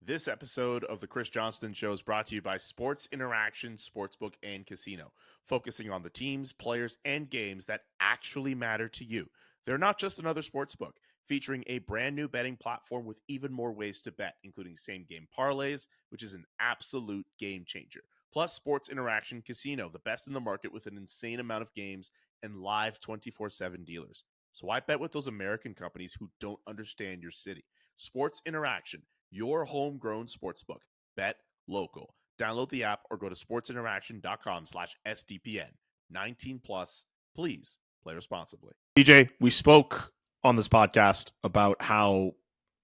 This episode of the Chris Johnston Show is brought to you by Sports Interaction Sportsbook and Casino, focusing on the teams, players, and games that actually matter to you. They're not just another sportsbook, featuring a brand new betting platform with even more ways to bet, including same-game parlays, which is an absolute game changer. Plus, Sports Interaction Casino, the best in the market with an insane amount of games and live 24/7 dealers. So why bet with those American companies who don't understand your city? Sports Interaction, your homegrown sportsbook. Bet local. Download the app or go to sportsinteraction.com/SDPN. 19 plus. Please play responsibly. DJ, we spoke on this podcast about how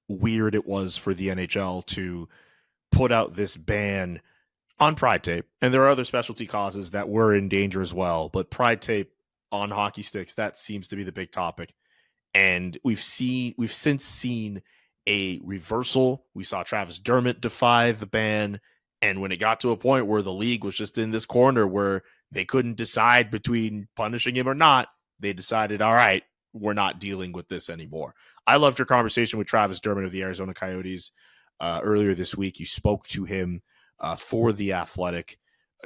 weird it was for the NHL to put out this ban on Pride Tape. And there are other specialty causes that were in danger as well. But Pride Tape on hockey sticks, that seems to be the big topic. And we've since seen a reversal. We saw Travis Dermott defy the ban. And when it got to a point where the league was just in this corner where they couldn't decide between punishing him or not, they decided, all right, we're not dealing with this anymore. I loved your conversation with Travis Dermott of the Arizona Coyotes earlier this week. You spoke to him for The Athletic.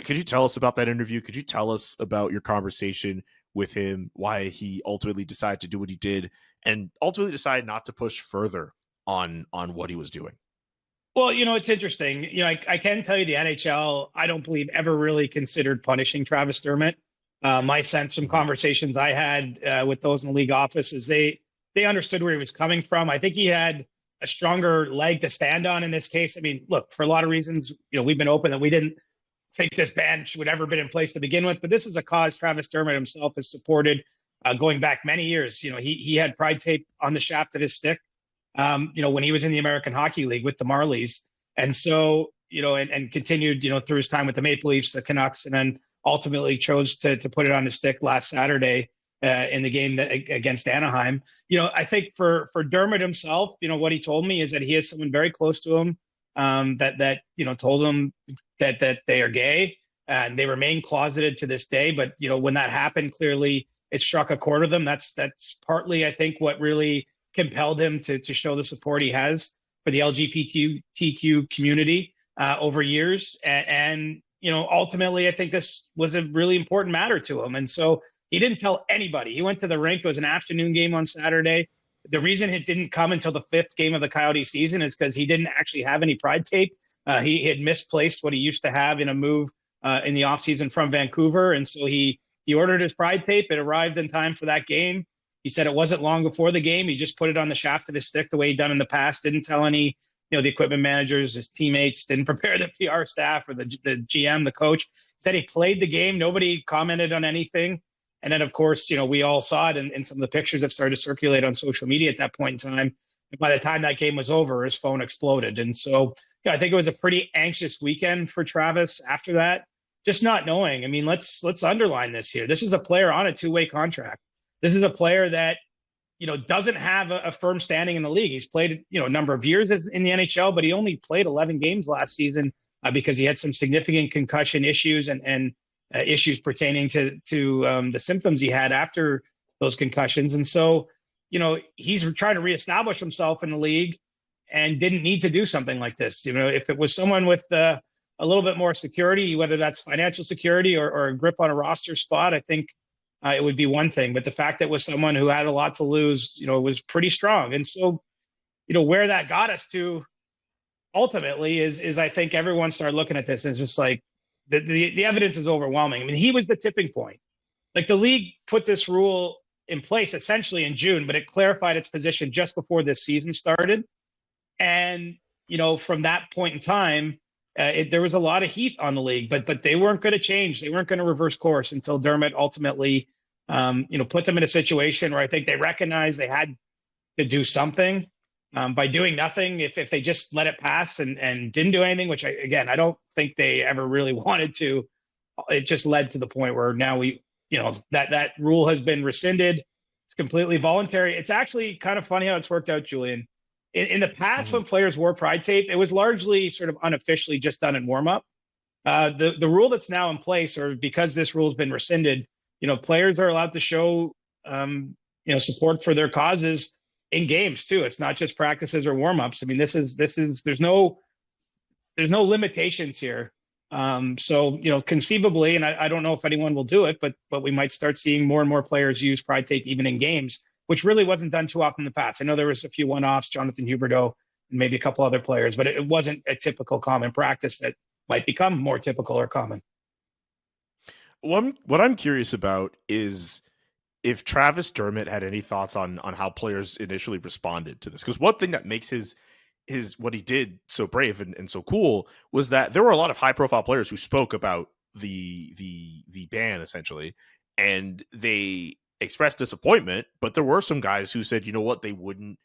Could you tell us about that interview? Could you tell us about your conversation with him, why he ultimately decided to do what he did, and ultimately decided not to push further on what he was doing? Well, it's interesting. I can tell you the NHL, I don't believe ever really considered punishing Travis Dermott. My sense from conversations I had with those in the league office is they understood where he was coming from. I think he had a stronger leg to stand on in this case. I mean, look, for a lot of reasons, we've been open that we didn't think this ban would ever been in place to begin with, but this is a cause Travis Dermott himself has supported going back many years. He had Pride Tape on the shaft of his stick. When he was in the American Hockey League with the Marlies. And so, and continued, through his time with the Maple Leafs, the Canucks, and then ultimately chose to put it on his stick last Saturday in the game against Anaheim. I think for Dermott himself, what he told me is that he has someone very close to him that told him that they are gay and they remain closeted to this day. But, when that happened, clearly it struck a chord with them. That's partly, I think, what really compelled him to show the support he has for the LGBTQ community over years. And ultimately, I think this was a really important matter to him. And so he didn't tell anybody. He went to the rink. It was an afternoon game on Saturday. The reason it didn't come until the fifth game of the Coyote season is because he didn't actually have any Pride Tape. He had misplaced what he used to have in a move in the offseason from Vancouver. And so he ordered his Pride Tape. It arrived in time for that game. He said it wasn't long before the game. He just put it on the shaft of his stick the way he'd done in the past. Didn't tell any, the equipment managers, his teammates, didn't prepare the PR staff or the GM, the coach. Said he played the game. Nobody commented on anything. And then, of course, we all saw it in some of the pictures that started to circulate on social media at that point in time. And by the time that game was over, his phone exploded. And so, I think it was a pretty anxious weekend for Travis after that. Just not knowing. I mean, let's underline this here. This is a player on a two-way contract. This is a player that, doesn't have a firm standing in the league. He's played, a number of years in the NHL, but he only played 11 games last season because he had some significant concussion issues and issues pertaining to the symptoms he had after those concussions. And so, he's trying to reestablish himself in the league and didn't need to do something like this. If it was someone with a little bit more security, whether that's financial security or a grip on a roster spot, I think it would be one thing. But the fact that it was someone who had a lot to lose, was pretty strong. And so, where that got us to ultimately is I think everyone started looking at this and it's just like the evidence is overwhelming. I mean, he was the tipping point. Like the league put this rule in place essentially in June, but it clarified its position just before this season started. And, from that point in time, there was a lot of heat on the league, but they weren't going to change. They weren't going to reverse course until Dermott ultimately, put them in a situation where I think they recognized they had to do something. By doing nothing, if they just let it pass and didn't do anything, which I don't think they ever really wanted to, it just led to the point where now that rule has been rescinded. It's completely voluntary. It's actually kind of funny how it's worked out, Julian. In the past, when players wore Pride Tape, it was largely sort of unofficially just done in warm-up. The rule that's now in place, or because this rule has been rescinded, players are allowed to show support for their causes in games too. It's not just practices or warm-ups. I mean, there's no there's no limitations here. So, conceivably, and I don't know if anyone will do it, but we might start seeing more and more players use pride tape even in games, which really wasn't done too often in the past. I know there was a few one-offs, Jonathan Huberdeau and maybe a couple other players, but it wasn't a typical common practice that might become more typical or common. What I'm curious about is if Travis Dermott had any thoughts on how players initially responded to this. Because one thing that makes his what he did so brave and so cool was that there were a lot of high profile players who spoke about the ban essentially, and they expressed disappointment, but there were some guys who said, you know what, they wouldn't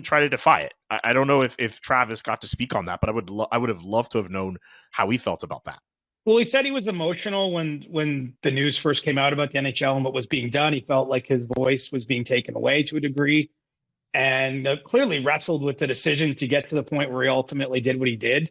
try to defy it. I don't know if Travis got to speak on that, but I would have loved to have known how he felt about that. Well, he said he was emotional when the news first came out about the NHL and what was being done. He felt like his voice was being taken away to a degree, and clearly wrestled with the decision to get to the point where he ultimately did what he did.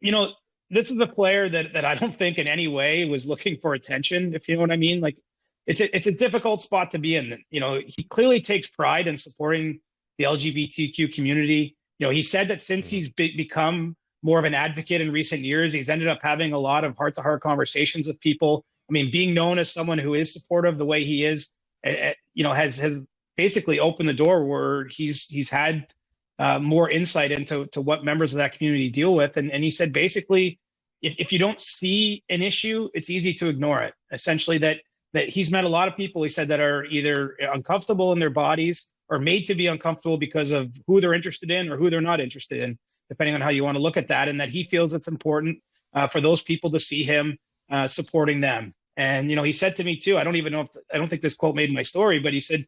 This is a player that I don't think in any way was looking for attention, if you know what I mean. Like, it's a difficult spot to be in. He clearly takes pride in supporting the LGBTQ community. He said that since he's become more of an advocate in recent years, he's ended up having a lot of heart-to-heart conversations with people. I mean, being known as someone who is supportive the way he is, has basically opened the door where he's had more insight into what members of that community deal with. And he said, basically, if you don't see an issue, it's easy to ignore it. Essentially, that he's met a lot of people, he said, that are either uncomfortable in their bodies or made to be uncomfortable because of who they're interested in or who they're not interested in, depending on how you want to look at that, and that he feels it's important for those people to see him supporting them. And, he said to me too, I don't think this quote made my story, but he said,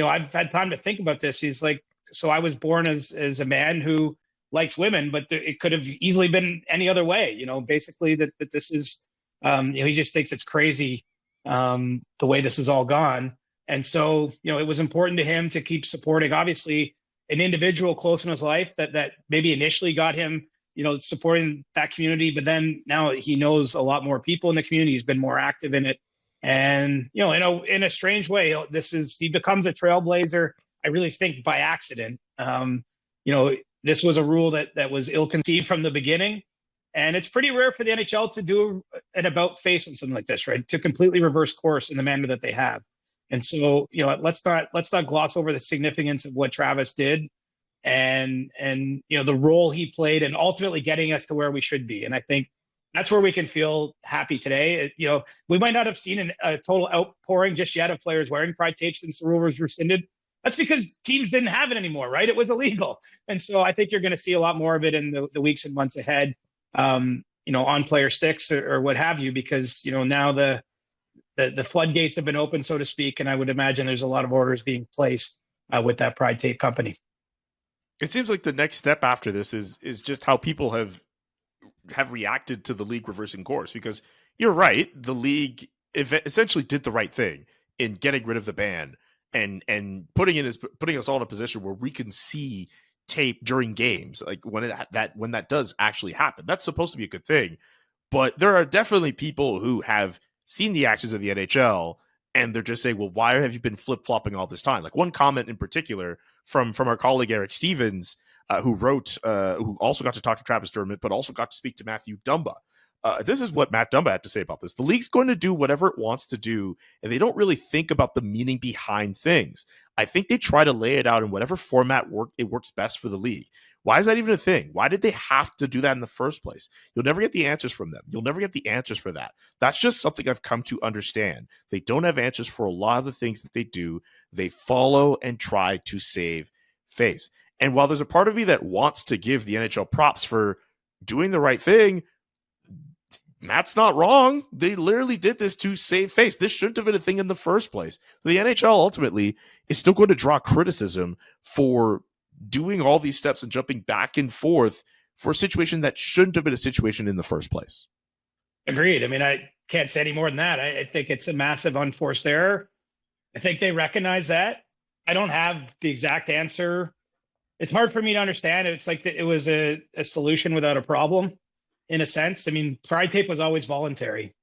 I've had time to think about this. He's like, so I was born as a man who likes women, but it could have easily been any other way, basically that this is, he just thinks it's crazy the way this has all gone. And so, it was important to him to keep supporting, obviously, an individual close in his life that maybe initially got him, supporting that community, but then now he knows a lot more people in the community. He's been more active in it. And, in a strange way, he becomes a trailblazer, I really think by accident. This was a rule that was ill-conceived from the beginning. And it's pretty rare for the NHL to do an about-face on something like this, right? To completely reverse course in the manner that they have. And so, let's not gloss over the significance of what Travis did and the role he played in ultimately getting us to where we should be. And I think that's where we can feel happy today. We might not have seen a total outpouring just yet of players wearing pride tape since the rule was rescinded. That's because teams didn't have it anymore, right? It was illegal. And so I think you're going to see a lot more of it in the weeks and months ahead, on player sticks or what have you, because, now the floodgates have been opened, so to speak, and I would imagine there's a lot of orders being placed with that pride tape company. It seems like the next step after this is just how people have reacted to the league reversing course, because you're right, the league essentially did the right thing in getting rid of the ban and putting us all in a position where we can see tape during games, like when that does actually happen. That's supposed to be a good thing, but there are definitely people who have seen the actions of the NHL and they're just saying, well, why have you been flip-flopping all this time? Like one comment in particular from our colleague Eric Stevens, who also got to talk to Travis Dermott, but also got to speak to Matthew Dumba. This is what Matt Dumba had to say about this. The league's going to do whatever it wants to do, and they don't really think about the meaning behind things. I think they try to lay it out in whatever format it works best for the league. Why is that even a thing? Why did they have to do that in the first place? You'll never get the answers from them. You'll never get the answers for that. That's just something I've come to understand. They don't have answers for a lot of the things that they do. They follow and try to save face. And while there's a part of me that wants to give the NHL props for doing the right thing, Matt's not wrong. They literally did this to save face. This shouldn't have been a thing in the first place. The NHL ultimately is still going to draw criticism for doing all these steps and jumping back and forth for a situation that shouldn't have been a situation in the first place. Agreed. I mean, I can't say any more than that. I think it's a massive unforced error. I think they recognize that. I don't have the exact answer. It's hard for me to understand. It's like it was a solution without a problem. In a sense, I mean, pride tape was always voluntary.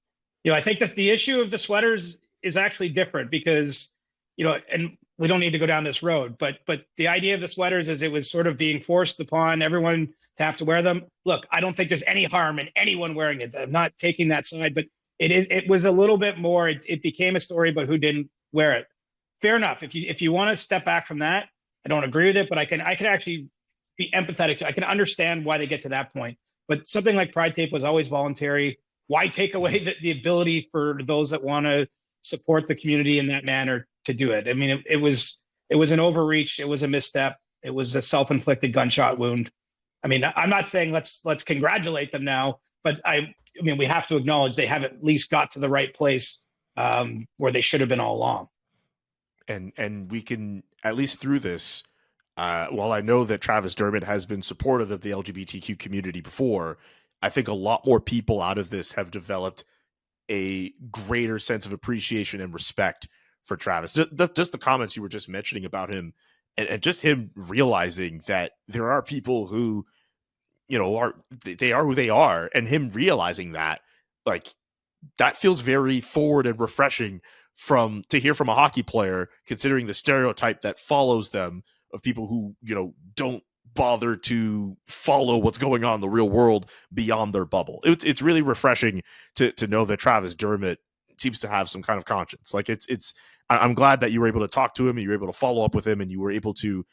I think that the issue of the sweaters is actually different because, and we don't need to go down this road. But the idea of the sweaters is it was sort of being forced upon everyone to have to wear them. Look, I don't think there's any harm in anyone wearing it. I'm not taking that side, but it was a little bit more. It became a story about who didn't wear it. Fair enough. If you want to step back from that, I don't agree with it, but I can actually be empathetic. I can understand why they get to that point. But something like Pride Tape was always voluntary. Why take away the ability for those that want to support the community in that manner to do it? I mean, it was an overreach. It was a misstep. It was a self-inflicted gunshot wound. I mean, I'm not saying let's congratulate them now, but I mean, we have to acknowledge they have at least got to the right place where they should have been all along. And we can, at least through this, while I know that Travis Dermott has been supportive of the LGBTQ community before, I think a lot more people out of this have developed a greater sense of appreciation and respect for Travis. Just the comments you were just mentioning about him, and just him realizing that there are people who, you know, they are who they are, and him realizing that, like, that feels very forward and refreshing to hear from a hockey player, considering the stereotype that follows them of people who, you know, don't bother to follow what's going on in the real world beyond their bubble. It's really refreshing to know that Travis Dermott seems to have some kind of conscience. Like I'm glad that you were able to talk to him and you were able to follow up with him and you were able to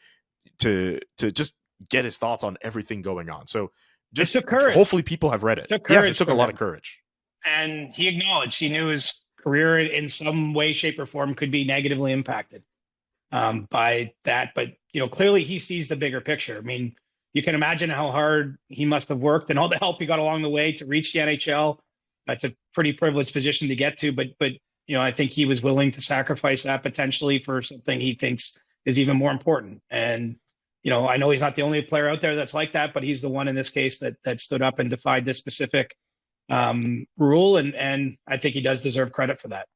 just get his thoughts on everything going on. So just hopefully people have read it. It took a lot of courage. And he acknowledged he knew his career in some way, shape, or form could be negatively impacted by that. But, you know, clearly he sees the bigger picture. I mean, you can imagine how hard he must have worked and all the help he got along the way to reach the NHL. That's a pretty privileged position to get to. But you know, I think he was willing to sacrifice that potentially for something he thinks is even more important. And, you know, I know he's not the only player out there that's like that, but he's the one in this case that stood up and defied this specific rule. And I think he does deserve credit for that.